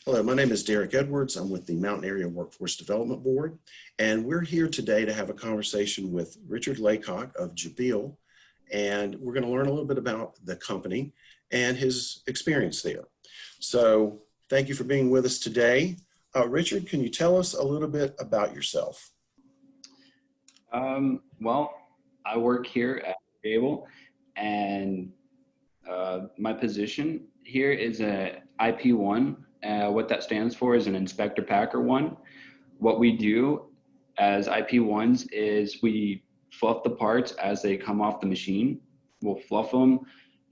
Hello, my name is Derek Edwards. I'm with the Mountain Area Workforce Development Board, and we're here today to have a conversation with Richard Laycock of Jabil, and we're going to learn a little bit about the company and his experience there. So thank you for being with us today. Richard, can you tell us a little bit about yourself? Well, I work here at Jabil, and my position here is a IP1. What that stands for is an Inspector Packer 1. What we do as IP1s is we fluff the parts as they come off the machine. We'll fluff them,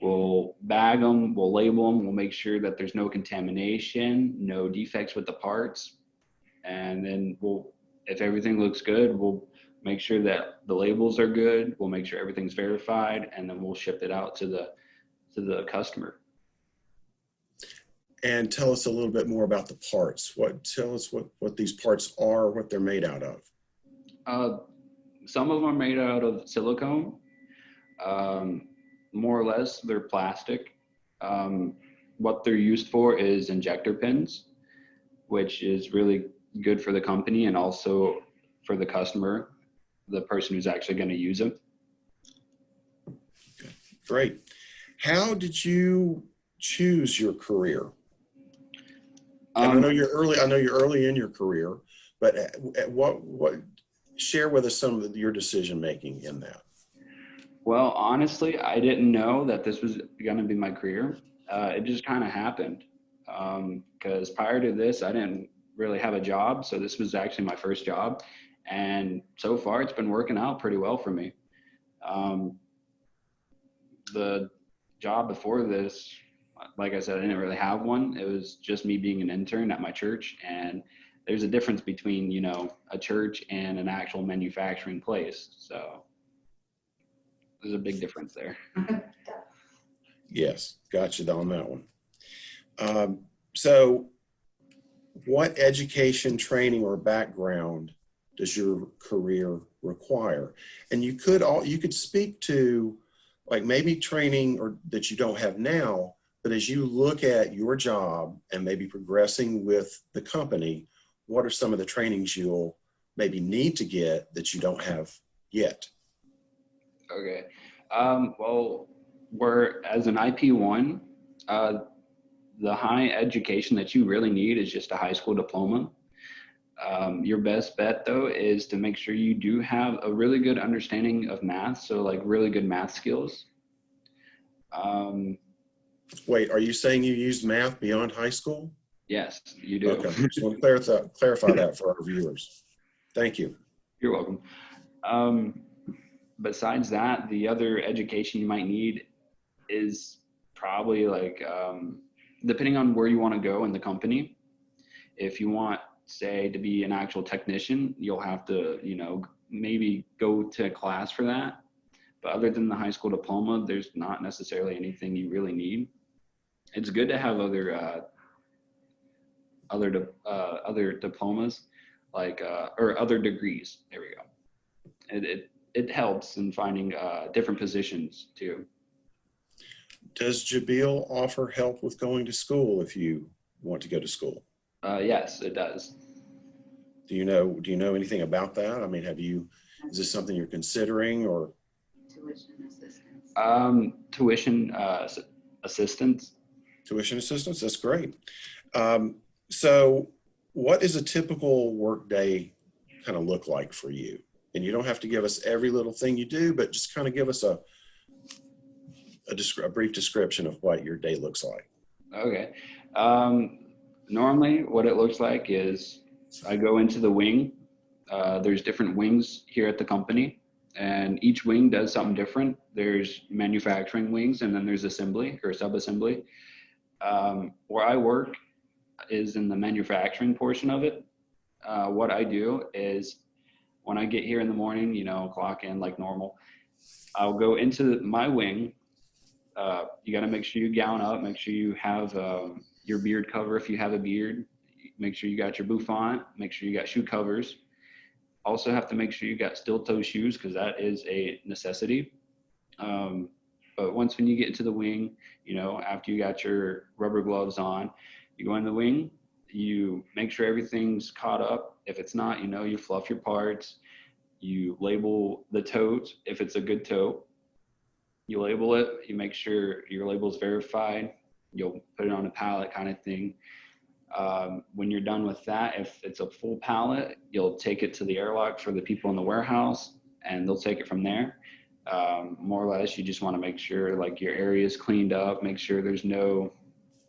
we'll bag them, we'll label them, we'll make sure that there's no contamination, no defects with the parts, and then if everything looks good, we'll make sure that the labels are good, we'll make sure everything's verified, and then we'll ship it out to the customer. And tell us a little bit more about the parts. Tell us what these parts are, what they're made out of. Some of them are made out of silicone. More or less, they're plastic. What they're used for is injector pins, which is really good for the company and also for the customer, the person who's actually going to use them. Okay, great. How did you choose your career? And I know you're early in your career, but what share with us some of your decision making in that? Well, honestly, I didn't know that this was going to be my career. It just kind of happened because prior to this, I didn't really have a job. So this was actually my first job. And so far, it's been working out pretty well for me. The job before this, like I said, I didn't really have one. It was just me being an intern at my church. And there's a difference between, a church and an actual manufacturing place. So there's a big difference there. Yes, gotcha on that one. So what education, training, or background does your career require? And you could speak to like maybe training or that you don't have now, but as you look at your job and maybe progressing with the company, what are some of the trainings you'll maybe need to get that you don't have yet? Okay. Well, as an IP1, the high education that you really need is just a high school diploma. Your best bet, though, is to make sure you do have a really good understanding of math, so like really good math skills. Wait, are you saying you use math beyond high school? Yes, you do. Okay, just want to clarify that for our viewers. Thank you. You're welcome. Besides that, the other education you might need is probably like, depending on where you want to go in the company. If you want, say, to be an actual technician, you'll have to, maybe go to a class for that. But other than the high school diploma, there's not necessarily anything you really need. It's good to have other diplomas, like or other degrees. There we go. It helps in finding different positions too. Does Jabil offer help with going to school if you want to go to school? Yes, it does. Do you know anything about that? I mean, is this something you're considering or? Tuition assistance. Tuition assistance. Tuition assistance, that's great. So what is a typical workday kind of look like for you? And you don't have to give us every little thing you do, but just kind of give us a brief description of what your day looks like. Okay. Normally what it looks like is I go into the wing. There's different wings here at the company, and each wing does something different. There's manufacturing wings, and then there's assembly or sub-assembly. Where I work is in the manufacturing portion of it. What I do is when I get here in the morning, clock in like normal, I'll go into my wing. You got to make sure you gown up, make sure you have your beard cover if you have a beard, make sure you got your bouffant, make sure you got shoe covers. Also have to make sure you got steel toe shoes because that is a necessity. But once when you get into the wing, after you got your rubber gloves on, you go in the wing, You make sure everything's caught up. If it's not, you fluff your parts. You label the tote. If it's a good tote, you label it. You make sure your label is verified. You'll put it on a pallet kind of thing. When you're done with that, if it's a full pallet, you'll take it to the airlock for the people in the warehouse, and they'll take it from there. More or less, you just want to make sure like your area is cleaned up, make sure there's no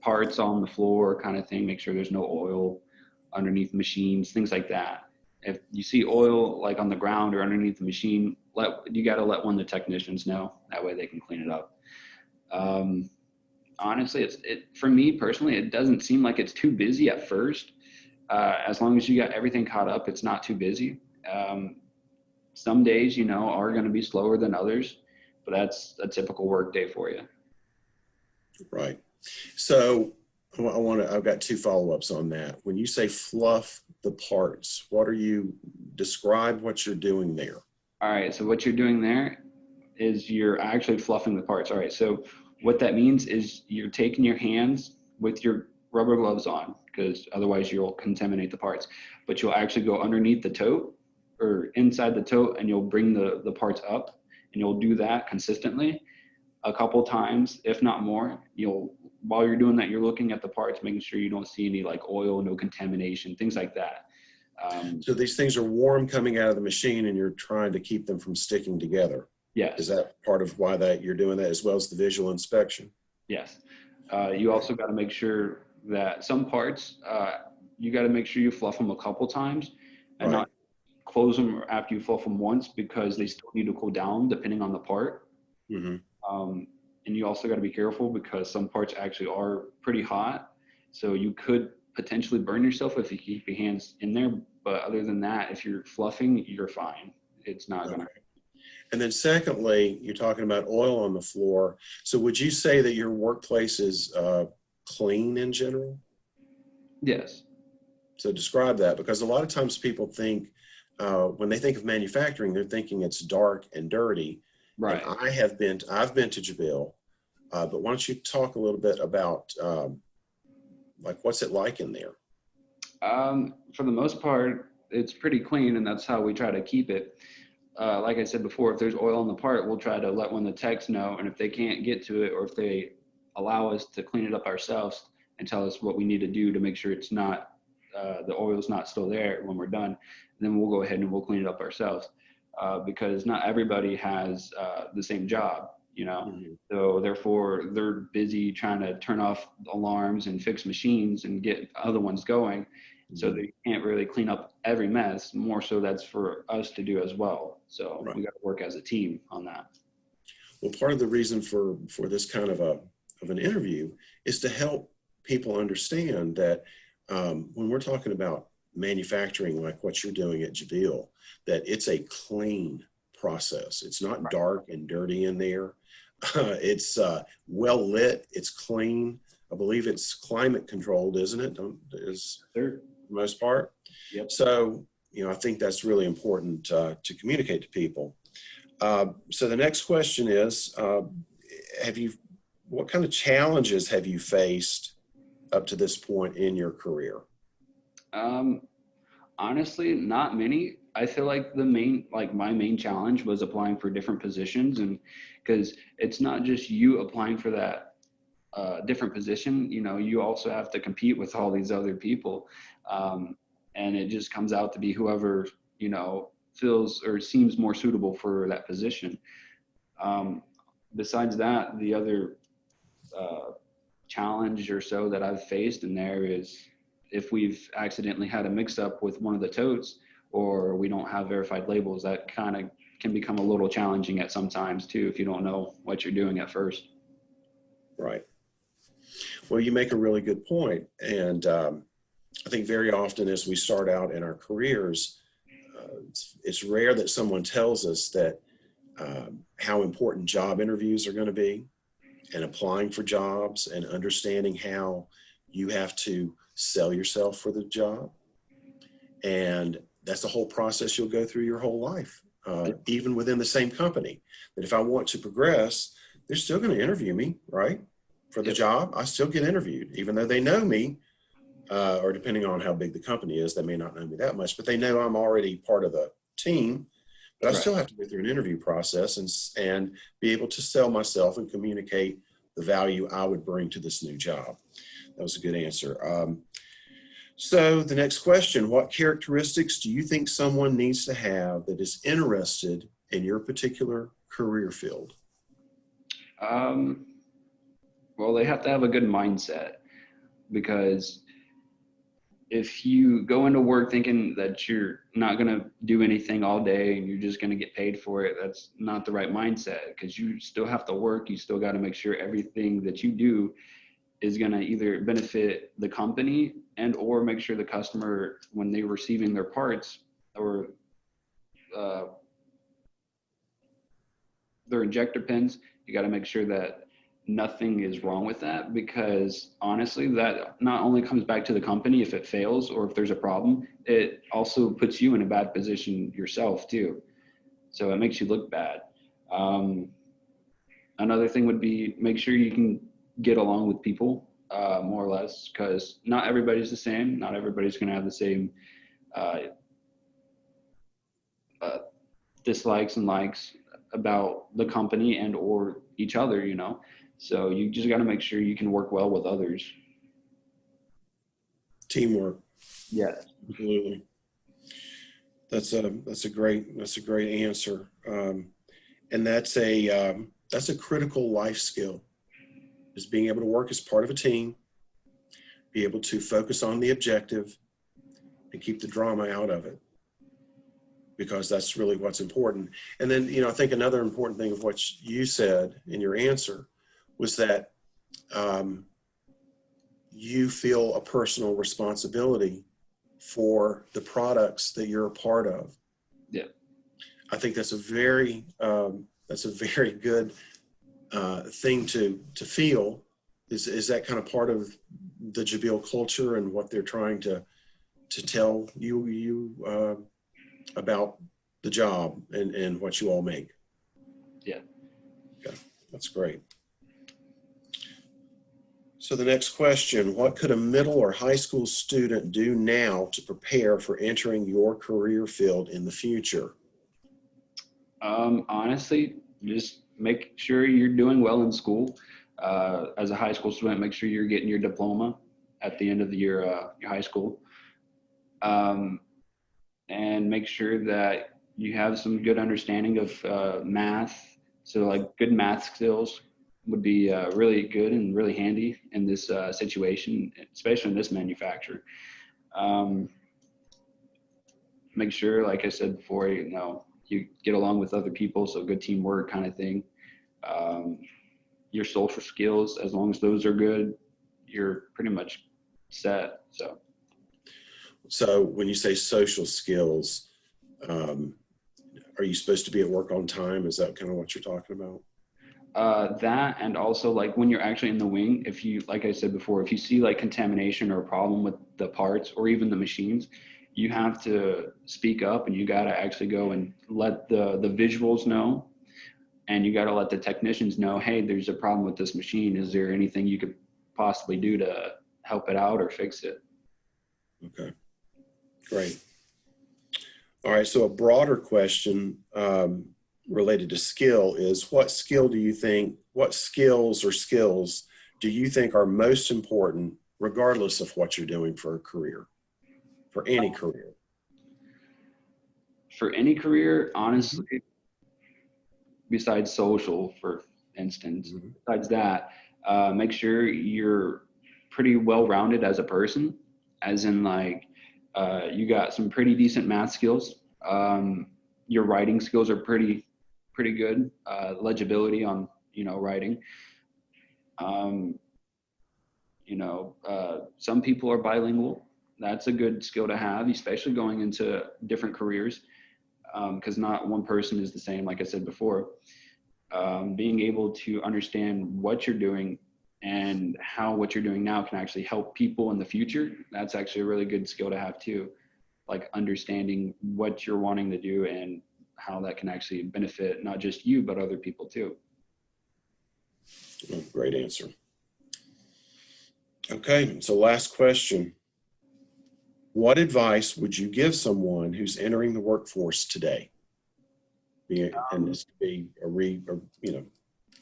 parts on the floor kind of thing, make sure there's no oil underneath machines, things like that. If you see oil like on the ground or underneath the machine, you got to let one of the technicians know. That way they can clean it up. Honestly, for me personally, it doesn't seem like it's too busy at first. As long as you got everything caught up, it's not too busy. Some days, are going to be slower than others, but that's a typical work day for you. Right. So I've got two follow-ups on that. When you say fluff the parts, describe what you're doing there? All right. So what you're doing there is you're actually fluffing the parts. All right. So what that means is you're taking your hands with your rubber gloves on, because otherwise you'll contaminate the parts, but you'll actually go underneath the tote or inside the tote, and you'll bring the parts up, and you'll do that consistently a couple times, if not more. While you're doing that, you're looking at the parts, making sure you don't see any like oil, no contamination, things like that. So these things are warm coming out of the machine, and you're trying to keep them from sticking together. Yes. Is that part of why you're doing that, as well as the visual inspection? Yes. You also got to make sure that some parts, you got to make sure you fluff them a couple times and not close them after you fluff them once, because they still need to cool down depending on the part. Mm-hmm. And you also got to be careful, because some parts actually are pretty hot. So you could potentially burn yourself if you keep your hands in there. But other than that, if you're fluffing, you're fine. It's not going to. And then secondly, you're talking about oil on the floor. So would you say that your workplace is clean in general? Yes. So describe that, because a lot of times people think, when they think of manufacturing, they're thinking it's dark and dirty. Right. And I've been to Jabil, but why don't you talk a little bit about like what's it like in there? For the most part, it's pretty clean, and that's how we try to keep it. Like I said before, if there's oil on the part, we'll try to let one of the techs know, and if they can't get to it, or if they allow us to clean it up ourselves and tell us what we need to do to make sure it's not, the oil's not still there when we're done, then we'll go ahead and we'll clean it up ourselves. Because not everybody has the same job, Mm-hmm. So therefore they're busy trying to turn off alarms and fix machines and get other ones going. Mm-hmm. So they can't really clean up every mess. More so that's for us to do as well. So we got to work as a team on that. Well, part of the reason for this kind of an interview is to help people understand that when we're talking about manufacturing, like what you're doing at Jabil, that it's a clean process. It's not dark and dirty in there. It's well lit. It's clean. I believe it's climate controlled, isn't it? Is for the most part. Yep. So, I think that's really important to communicate to people. So the next question is, what kind of challenges have you faced up to this point in your career? Honestly, not many. I feel like my main challenge was applying for different positions, and because it's not just you applying for that different position, you also have to compete with all these other people. And it just comes out to be whoever, feels or seems more suitable for that position. Besides that, the other challenge or so that I've faced in there is if we've accidentally had a mix up with one of the totes, or we don't have verified labels, that kind of can become a little challenging at sometimes too, if you don't know what you're doing at first. Right. Well, you make a really good point. And I think very often as we start out in our careers, it's rare that someone tells us that how important job interviews are going to be, and applying for jobs, and understanding how you have to sell yourself for the job. And that's the whole process you'll go through your whole life, even within the same company. That if I want to progress, they're still going to interview me, right? For the job, I still get interviewed, even though they know me. or depending on how big the company is, they may not know me that much, but they know I'm already part of the team. But I Right. still have to go through an interview process and be able to sell myself and communicate the value I would bring to this new job. That was a good answer. So the next question, what characteristics do you think someone needs to have that is interested in your particular career field? Well, they have to have a good mindset, because if you go into work thinking that you're not going to do anything all day and you're just going to get paid for it, that's not the right mindset, because you still have to work. You still got to make sure everything that you do is going to either benefit the company and or make sure the customer, when they're receiving their parts or uh, their injector pins, you got to make sure that nothing is wrong with that, because honestly, that not only comes back to the company if it fails or if there's a problem, it also puts you in a bad position yourself too. So it makes you look bad. Another thing would be make sure you can get along with people, more or less, because not everybody's the same. Not everybody's going to have the same uh, uh, dislikes and likes about the company and or each other, you know. So you just got to make sure you can work well with others. Teamwork. Yes. Absolutely. That's a great answer. And that's a critical life skill, is being able to work as part of a team, be able to focus on the objective and keep the drama out of it, because that's really what's important. And then, I think another important thing of what you said in your answer was that you feel a personal responsibility for the products that you're a part of. Yeah. I think that's a very good thing to feel. Is that kind of part of the Jabil culture and what they're trying to tell you about the job and what you all make? Yeah. Okay, that's great. So the next question, what could a middle or high school student do now to prepare for entering your career field in the future? Honestly, just make sure you're doing well in school. As a high school student, make sure you're getting your diploma at the end of your high school. And make sure that you have some good understanding of math. So like good math skills would be really good and really handy in this situation, especially in this manufacturer. Make sure, like I said before, you get along with other people, so good teamwork kind of thing. Your social skills, as long as those are good, you're pretty much set. So when you say social skills, are you supposed to be at work on time? Is that kind of what you're talking about? That, and also like when you're actually in the wing, if you, like I said before, if you see like contamination or a problem with the parts or even the machines, you have to speak up and you got to actually go and let the visuals know, and you got to let the technicians know, hey, there's a problem with this machine. Is there anything you could possibly do to help it out or fix it? Okay, great. All right, so a broader question related to skill is, what skills or skills do you think are most important regardless of what you're doing for a career, for any career? For any career, honestly, besides social, for instance, besides that, make sure you're pretty well-rounded as a person, as in like you got some pretty decent math skills. Your writing skills are pretty good. Legibility on writing. Some people are bilingual. That's a good skill to have, especially going into different careers, because not one person is the same. Like I said before, being able to understand what you're doing and how what you're doing now can actually help people in the future. That's actually a really good skill to have too. Like understanding what you're wanting to do and how that can actually benefit not just you, but other people too. Oh, great answer. Okay, so last question. What advice would you give someone who's entering the workforce today? And this could be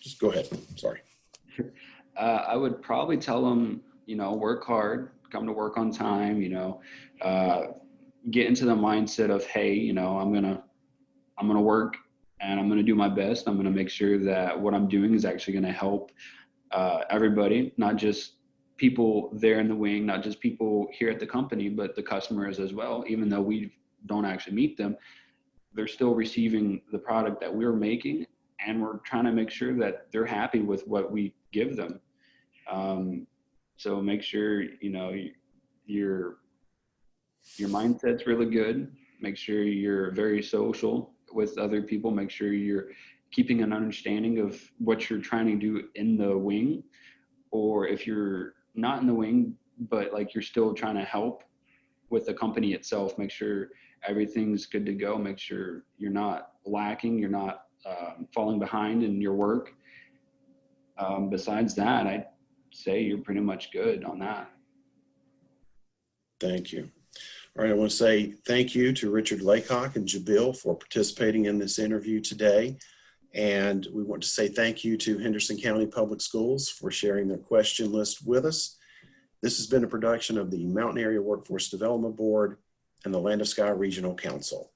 just go ahead. Sorry. I would probably tell them, work hard, come to work on time, get into the mindset of, hey, I'm gonna work and I'm gonna do my best. I'm gonna make sure that what I'm doing is actually gonna help everybody, not just people there in the wing, not just people here at the company, but the customers as well. Even though we don't actually meet them, they're still receiving the product that we're making, and we're trying to make sure that they're happy with what we give them. So make sure, your mindset's really good. Make sure you're very social with other people. Make sure you're keeping an understanding of what you're trying to do in the wing, or if you're not in the wing, but like you're still trying to help with the company itself, make sure everything's good to go. Make sure you're not lacking, you're not falling behind in your work. Besides that, I'd say you're pretty much good on that. Thank you. All right, I want to say thank you to Richard Laycock and Jabil for participating in this interview today. And we want to say thank you to Henderson County Public Schools for sharing their question list with us. This has been a production of the Mountain Area Workforce Development Board and the Land of Sky Regional Council.